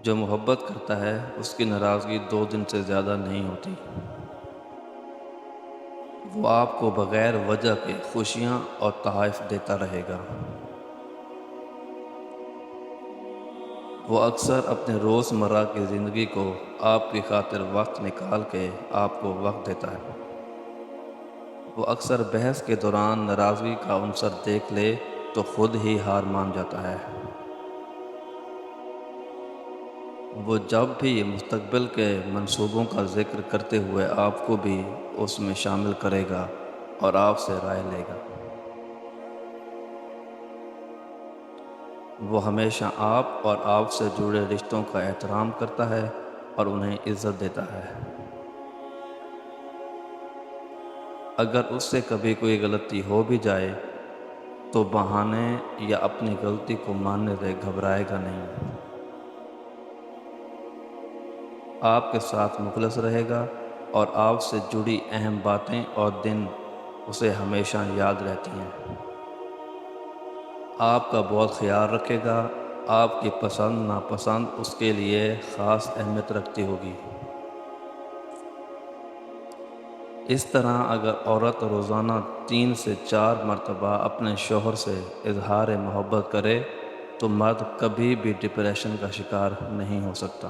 جو محبت کرتا ہے اس کی ناراضگی 2 دن سے زیادہ نہیں ہوتی۔ وہ آپ کو بغیر وجہ کے خوشیاں اور تحائف دیتا رہے گا۔ وہ اکثر اپنے روزمرہ کی زندگی کو آپ کی خاطر وقت نکال کے آپ کو وقت دیتا ہے۔ وہ اکثر بحث کے دوران ناراضگی کا عنصر دیکھ لے تو خود ہی ہار مان جاتا ہے۔ وہ جب بھی مستقبل کے منصوبوں کا ذکر کرتے ہوئے آپ کو بھی اس میں شامل کرے گا اور آپ سے رائے لے گا۔ وہ ہمیشہ آپ اور آپ سے جڑے رشتوں کا احترام کرتا ہے اور انہیں عزت دیتا ہے۔ اگر اس سے کبھی کوئی غلطی ہو بھی جائے تو بہانے یا اپنی غلطی کو ماننے سے گھبرائے گا نہیں۔ آپ کے ساتھ مخلص رہے گا اور آپ سے جڑی اہم باتیں اور دن اسے ہمیشہ یاد رہتی ہیں۔ آپ کا بہت خیال رکھے گا۔ آپ کی پسند ناپسند اس کے لیے خاص اہمیت رکھتی ہوگی۔ اس طرح اگر عورت روزانہ 3 سے 4 مرتبہ اپنے شوہر سے اظہار محبت کرے تو مرد کبھی بھی ڈپریشن کا شکار نہیں ہو سکتا۔